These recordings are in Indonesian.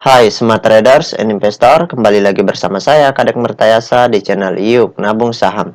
Hai Smart Traders and Investor, kembali lagi bersama saya Kadek Mertayasa di channel Yuk Nabung Saham.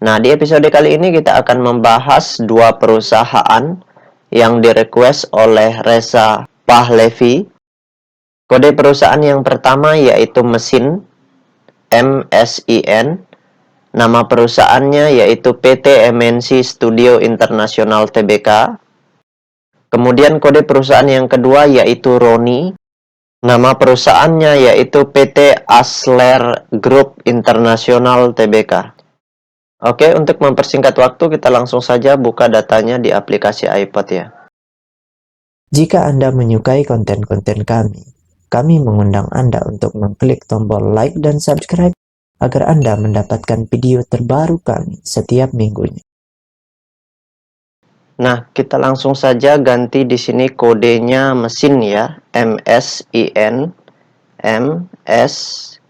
Nah, di episode kali ini kita akan membahas dua perusahaan yang direquest oleh Reza Pahlevi. Kode perusahaan yang pertama yaitu Mesin, MSIN. Nama perusahaannya yaitu PT MNC Studio International Tbk. Kemudian kode perusahaan yang kedua yaitu Roni. Nama perusahaannya yaitu PT Asler Group International Tbk. Oke, untuk mempersingkat waktu kita langsung saja buka datanya di aplikasi iPod ya. Jika Anda menyukai konten-konten kami mengundang Anda untuk mengklik tombol like dan subscribe agar Anda mendapatkan video terbaru kami setiap minggunya. Nah, kita langsung saja ganti di sini kodenya mesin ya, MSIN, MSIN.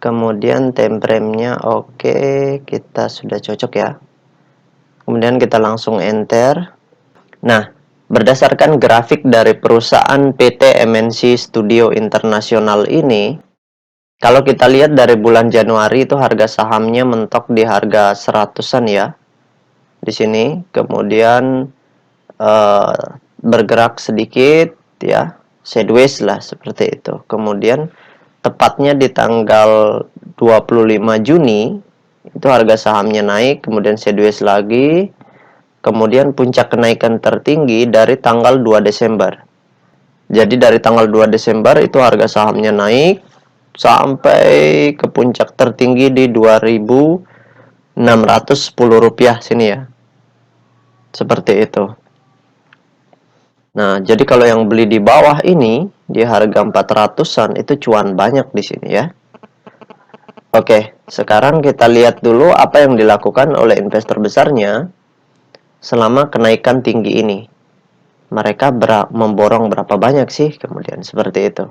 Kemudian time frame-nya oke, kita sudah cocok ya. Kemudian kita langsung enter. Nah, berdasarkan grafik dari perusahaan PT MNC Studio International ini, kalau kita lihat dari bulan Januari itu harga sahamnya mentok di harga 100-an ya. Di sini, kemudian bergerak sedikit ya, sideways lah seperti itu. Kemudian tepatnya di tanggal 25 Juni itu harga sahamnya naik, kemudian sideways lagi. Kemudian puncak kenaikan tertinggi dari tanggal 2 Desember. Jadi dari tanggal 2 Desember itu harga sahamnya naik sampai ke puncak tertinggi di Rp2.610 sini ya. Seperti itu. Nah, jadi kalau yang beli di bawah ini di harga 400-an itu cuan banyak di sini ya. Oke, sekarang kita lihat dulu apa yang dilakukan oleh investor besarnya selama kenaikan tinggi ini. Mereka memborong berapa banyak sih? Kemudian seperti itu.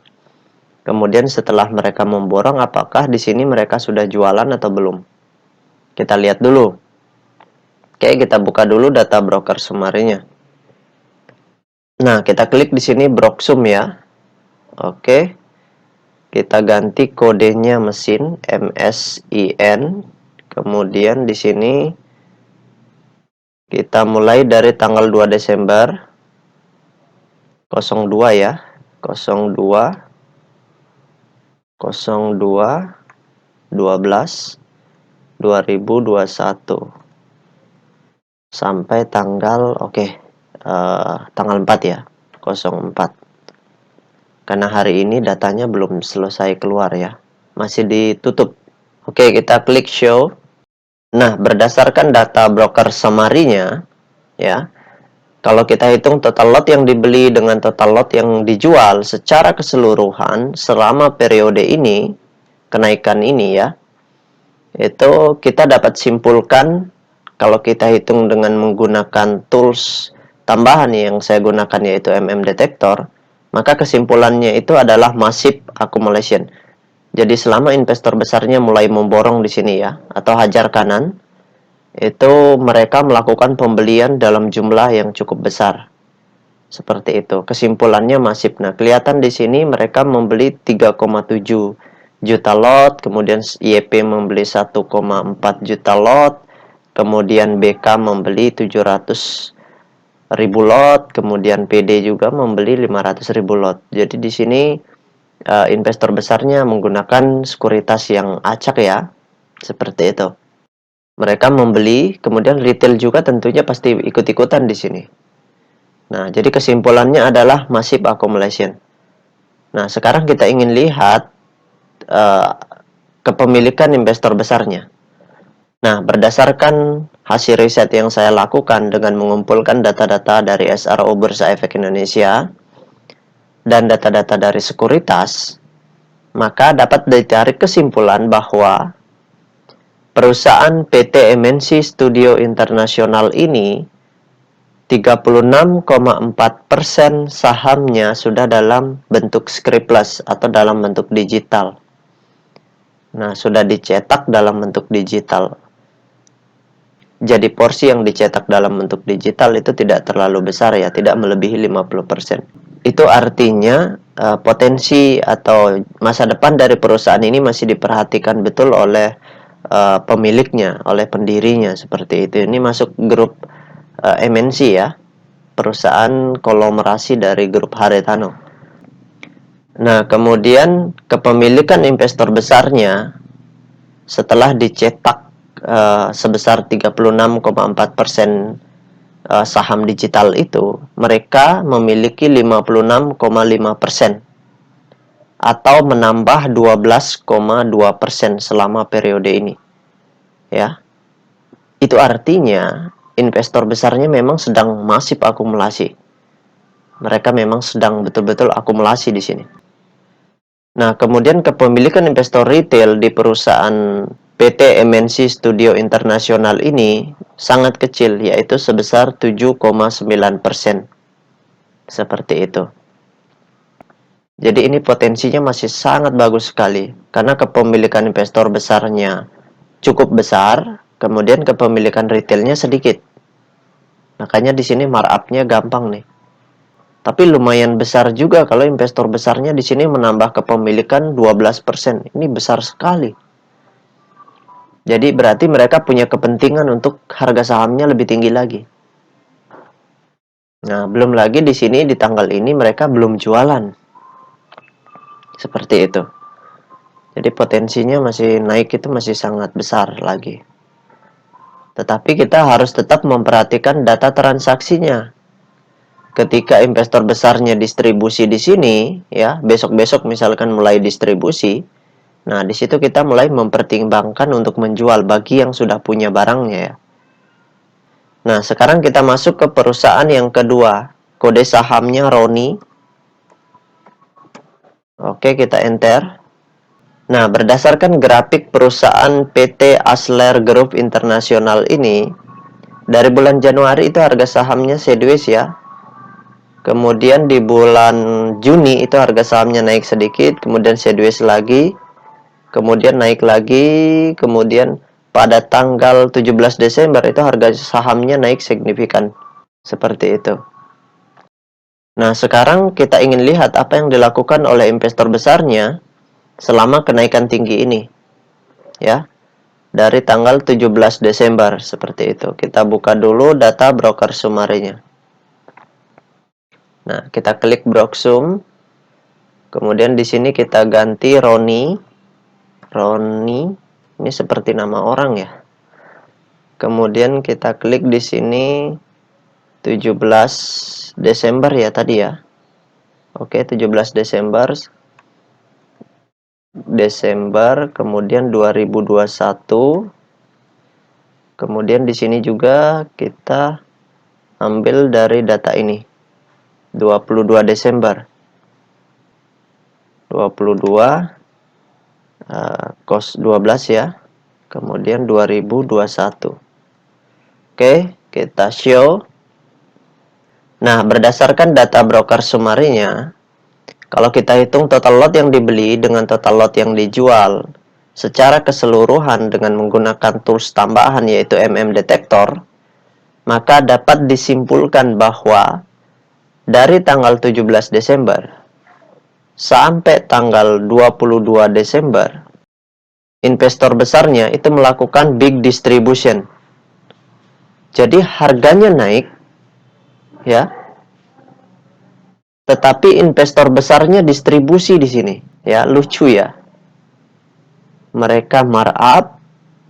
Kemudian setelah mereka memborong, apakah di sini mereka sudah jualan atau belum? Kita lihat dulu. Oke, kita buka dulu data broker summary-nya. Nah, kita klik di sini Broksum ya. Oke. Kita ganti kodenya mesin MSIN. Kemudian di sini kita mulai dari tanggal 2 Desember 02 ya. 02 12 2021 sampai tanggal tanggal 4 ya, 04. Karena hari ini datanya belum selesai keluar ya, masih ditutup. Oke, kita klik show. Nah, berdasarkan data broker summary-nya ya, kalau kita hitung total lot yang dibeli dengan total lot yang dijual secara keseluruhan selama periode ini, kenaikan ini ya, itu kita dapat simpulkan kalau kita hitung dengan menggunakan tools tambahan yang saya gunakan yaitu Detektor, maka kesimpulannya itu adalah massive accumulation. Jadi selama investor besarnya mulai memborong di sini ya, atau hajar kanan, itu mereka melakukan pembelian dalam jumlah yang cukup besar. Seperti itu. Kesimpulannya masif. Nah, kelihatan di sini mereka membeli 3,7 juta lot, kemudian YP membeli 1,4 juta lot, kemudian BK membeli 700.000 lot, kemudian PD juga membeli 500.000 lot. Jadi di sini investor besarnya menggunakan sekuritas yang acak ya. Seperti itu. Mereka membeli, kemudian retail juga tentunya pasti ikut-ikutan di sini. Nah, jadi kesimpulannya adalah massive accumulation. Nah, sekarang kita ingin lihat kepemilikan investor besarnya. Nah, berdasarkan hasil riset yang saya lakukan dengan mengumpulkan data-data dari SRO Bursa Efek Indonesia dan data-data dari sekuritas, maka dapat ditarik kesimpulan bahwa perusahaan PT MNC Studio International ini 36,4% sahamnya sudah dalam bentuk scriptless atau dalam bentuk digital. Nah, sudah dicetak dalam bentuk digital. Jadi porsi yang dicetak dalam bentuk digital itu tidak terlalu besar ya, tidak melebihi 50%. Itu artinya potensi atau masa depan dari perusahaan ini masih diperhatikan betul oleh pemiliknya, oleh pendirinya, seperti itu. Ini masuk grup MNC ya, perusahaan konglomerasi dari grup Haretano. Nah, kemudian kepemilikan investor besarnya setelah dicetak sebesar 36,4% saham digital itu, mereka memiliki 56,5% atau menambah 12,2% selama periode ini. Ya. Itu artinya investor besarnya memang sedang masif akumulasi. Mereka memang sedang betul-betul akumulasi di sini. Nah, kemudian kepemilikan investor retail di perusahaan PT MNC Studio Internasional ini sangat kecil, yaitu sebesar 7,9%. Seperti itu. Jadi ini potensinya masih sangat bagus sekali, karena kepemilikan investor besarnya cukup besar, kemudian kepemilikan retailnya sedikit. Makanya di sini markup-nya gampang nih. Tapi lumayan besar juga kalau investor besarnya di sini menambah kepemilikan 12%. Ini besar sekali. Jadi berarti mereka punya kepentingan untuk harga sahamnya lebih tinggi lagi. Nah, belum lagi di sini di tanggal ini mereka belum jualan. Seperti itu. Jadi potensinya masih naik itu masih sangat besar lagi. Tetapi kita harus tetap memperhatikan data transaksinya. Ketika investor besarnya distribusi di sini, ya, besok-besok misalkan mulai distribusi, nah di situ kita mulai mempertimbangkan untuk menjual bagi yang sudah punya barangnya ya. Nah, sekarang kita masuk ke perusahaan yang kedua. Kode sahamnya Roni. Oke, kita enter. Nah, berdasarkan grafik perusahaan PT Asler Group Internasional ini, dari bulan Januari itu harga sahamnya sideways ya. Kemudian di bulan Juni itu harga sahamnya naik sedikit, kemudian sideways lagi, kemudian naik lagi, kemudian pada tanggal 17 Desember itu harga sahamnya naik signifikan. Seperti itu. Nah, sekarang kita ingin lihat apa yang dilakukan oleh investor besarnya selama kenaikan tinggi ini. Ya. Dari tanggal 17 Desember seperti itu. Kita buka dulu data broker sumarinya. Nah, kita klik Broksum. Kemudian di sini kita ganti Roni. Roni, ini seperti nama orang ya. Kemudian kita klik di sini 17 Desember ya tadi ya. Oke, 17 Desember. Kemudian 2021. Kemudian di sini juga kita ambil dari data ini. 22 Desember. 22 kos 12 ya. Kemudian 2021. Oke, kita show. Nah, berdasarkan data broker sumarinya, kalau kita hitung total lot yang dibeli dengan total lot yang dijual secara keseluruhan dengan menggunakan tools tambahan yaitu Detektor, maka dapat disimpulkan bahwa dari tanggal 17 Desember sampai tanggal 22 Desember, investor besarnya itu melakukan big distribution. Jadi harganya naik, ya. Tetapi investor besarnya distribusi di sini, ya, lucu ya. Mereka markup,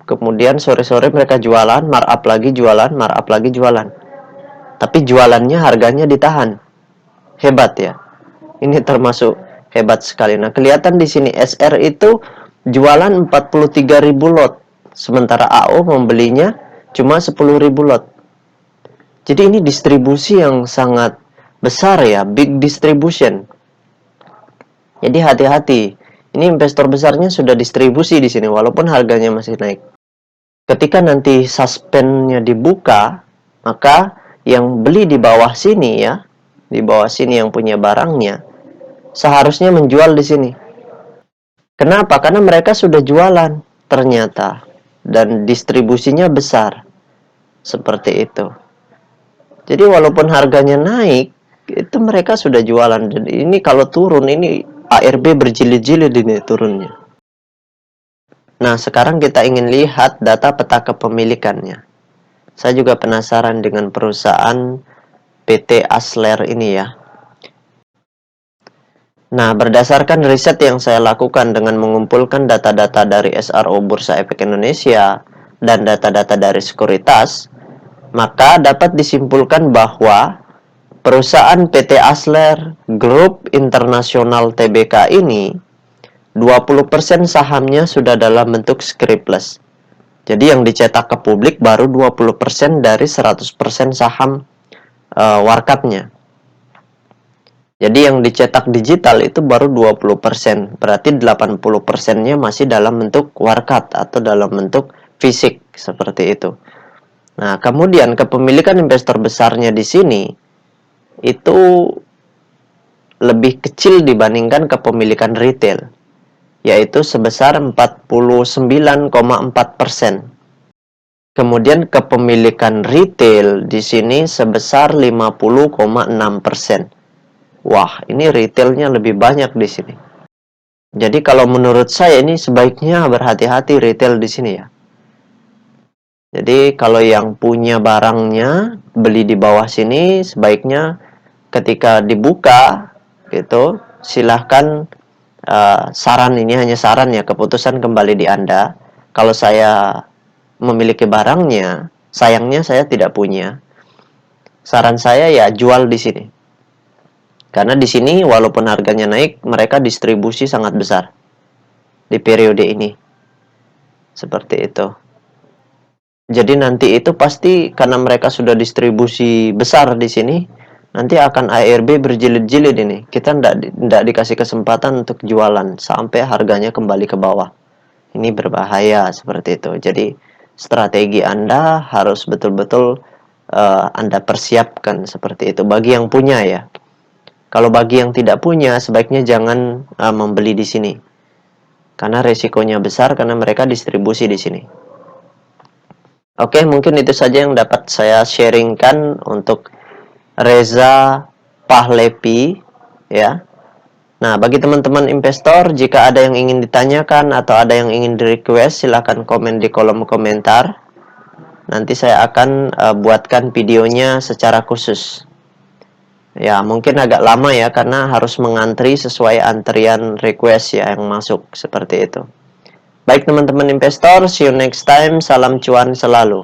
kemudian sore-sore mereka jualan, markup lagi jualan, markup lagi jualan. Tapi jualannya harganya ditahan. Hebat ya. Ini termasuk hebat sekali. Nah, kelihatan di sini SR itu jualan 43.000 lot, sementara AO membelinya cuma 10.000 lot. Jadi ini distribusi yang sangat besar ya, big distribution. Jadi hati-hati. Ini investor besarnya sudah distribusi di sini walaupun harganya masih naik. Ketika nanti suspendnya dibuka, maka yang beli di bawah sini ya, di bawah sini yang punya barangnya seharusnya menjual di sini. Kenapa? Karena mereka sudah jualan ternyata dan distribusinya besar. Seperti itu. Jadi walaupun harganya naik, itu mereka sudah jualan. Dan ini kalau turun, ini ARB berjilid-jilid ini turunnya. Nah, sekarang kita ingin lihat data peta kepemilikannya. Saya juga penasaran dengan perusahaan PT Asler ini ya. Nah, berdasarkan riset yang saya lakukan dengan mengumpulkan data-data dari SRO Bursa Efek Indonesia dan data-data dari sekuritas, maka dapat disimpulkan bahwa perusahaan PT Asler Group Internasional Tbk ini 20% sahamnya sudah dalam bentuk scriptless. Jadi yang dicetak ke publik baru 20% dari 100% saham warkatnya. Jadi yang dicetak digital itu baru 20%. Berarti 80%-nya masih dalam bentuk warkat atau dalam bentuk fisik seperti itu. Nah, kemudian kepemilikan investor besarnya di sini itu lebih kecil dibandingkan kepemilikan retail, yaitu sebesar 49,4%. Kemudian kepemilikan retail di sini sebesar 50,6%. Wah, ini retailnya lebih banyak di sini. Jadi kalau menurut saya ini sebaiknya berhati-hati retail di sini ya. Jadi kalau yang punya barangnya beli di bawah sini, sebaiknya ketika dibuka gitu, silahkan saran, ini hanya saran ya, keputusan kembali di Anda. Kalau saya memiliki barangnya, sayangnya saya tidak punya. Saran saya ya jual di sini. Karena di sini walaupun harganya naik, mereka distribusi sangat besar di periode ini. Seperti itu. Jadi nanti itu pasti karena mereka sudah distribusi besar di sini, nanti akan ARB berjilid-jilid ini. Kita tidak dikasih kesempatan untuk jualan sampai harganya kembali ke bawah. Ini berbahaya seperti itu. Jadi strategi Anda harus betul-betul Anda persiapkan seperti itu. Bagi yang punya ya. Kalau bagi yang tidak punya, sebaiknya jangan membeli di sini. Karena resikonya besar karena mereka distribusi di sini. Oke, mungkin itu saja yang dapat saya sharingkan untuk Reza Pahlevi ya. Nah, bagi teman-teman investor, jika ada yang ingin ditanyakan atau ada yang ingin di-request, silahkan komen di kolom komentar. Nanti saya akan buatkan videonya secara khusus. Ya, mungkin agak lama ya, karena harus mengantri sesuai antrian request ya yang masuk, seperti itu. Baik teman-teman investor, see you next time, salam cuan selalu.